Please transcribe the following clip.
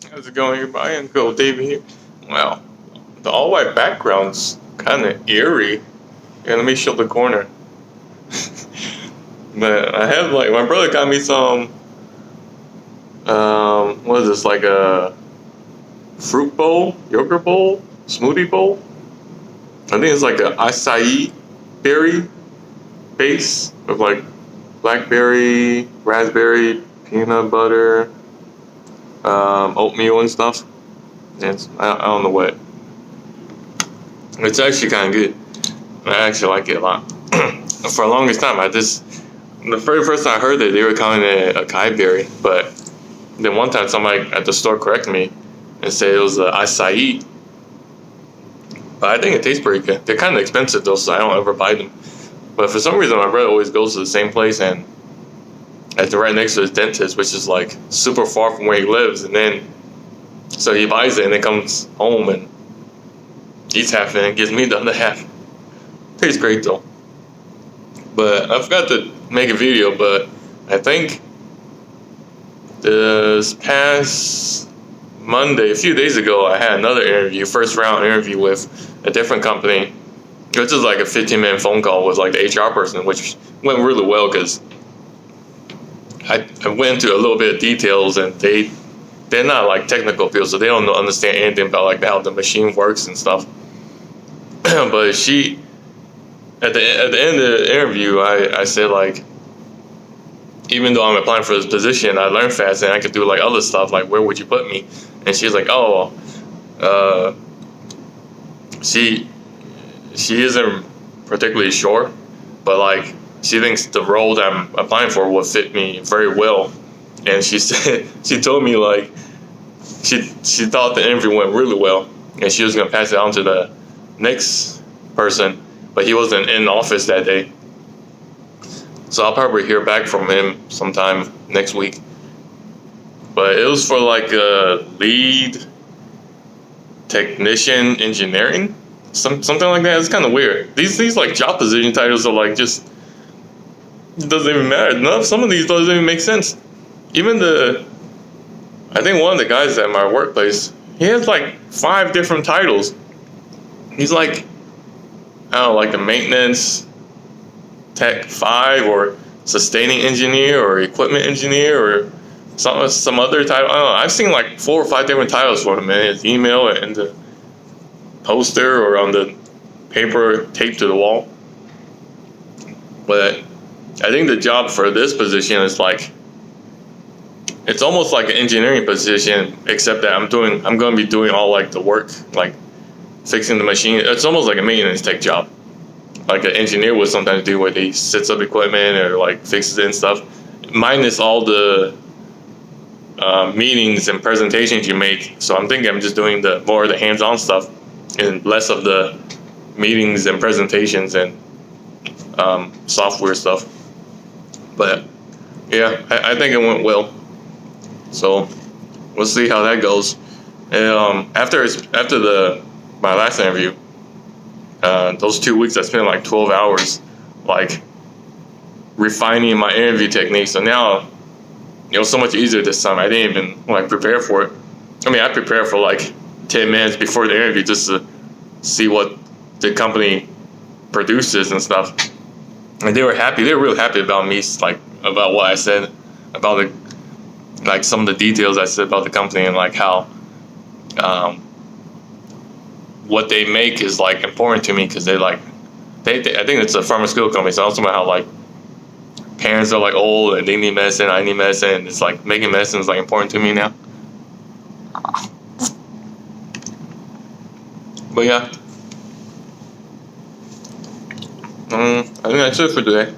How's it going, everybody? Uncle David here. Wow, the all-white background's kind of eerie. Yeah, let me show the corner. But I have like my brother got me some. What is this? Like a fruit bowl, yogurt bowl, smoothie bowl. I think it's like a acai berry base with like blackberry, raspberry, peanut butter, oatmeal and stuff. And I don't know what. It's actually kind of good. I actually like it a lot. For the longest time, the very first time I heard it, they were calling it acai berry, but then one time somebody at the store corrected me and said it was acai. But I think it tastes pretty good. They're kind of expensive though, so I don't ever buy them. But for some reason, my brother always goes to the same place, and it's right next to his dentist, which is like super far from where he lives. And then, so he buys it and then comes home and eats half it and gives me the other half. Tastes great though. But I forgot to make a video, but I think this past Monday, a few days ago, I had another interview, first round interview with a different company. Which is like a 15-minute phone call with like the HR person, which went really well because I went into a little bit of details, and they're not like technical people, so they don't understand anything about like how the machine works and stuff. But she, at the end of the interview, I said like, even though I'm applying for this position, I learn fast and I could do like other stuff. Like, where would you put me? And she's like, oh, she isn't particularly sure, but like she thinks the role that I'm applying for will fit me very well. And she said she told me like she thought the interview went really well, and she was gonna pass it on to the next person, but he wasn't in office that day. So I'll probably hear back from him sometime next week. But it was for like a lead technician engineering. Something like that. It's kind of weird. These like job position titles are like just, it doesn't even matter. Some of these doesn't even make sense. Even I think one of the guys at my workplace, he has like 5 different titles. He's like, I don't know, like the maintenance tech 5 or sustaining engineer or equipment engineer or some other title. I don't know. I've seen like 4 or 5 different titles for him in his email and the poster or on the paper taped to the wall. But I think the job for this position is like, it's almost like an engineering position, except that I'm going to be doing all like the work, like fixing the machine. It's almost like a maintenance tech job, like an engineer would sometimes do, where they sets up equipment or like fixes it and stuff, minus all the meetings and presentations you make. So I'm thinking I'm just doing the more of the hands-on stuff and less of the meetings and presentations and software stuff. But yeah, I think it went well. So we'll see how that goes. And after my last interview, those 2 weeks I spent like 12 hours like refining my interview technique. So now it was so much easier this time. I didn't even like prepare for it. I mean, I prepared for like 10 minutes before the interview just to see what the company produces and stuff. And they were happy. They were real happy about me, like about what I said, about like some of the details I said about the company, and like how what they make is like important to me, because they I think it's a pharmaceutical company, so also about how like parents are like old and they need medicine, I need medicine, and it's like making medicine is like important to me now. But yeah, I think that's it for today.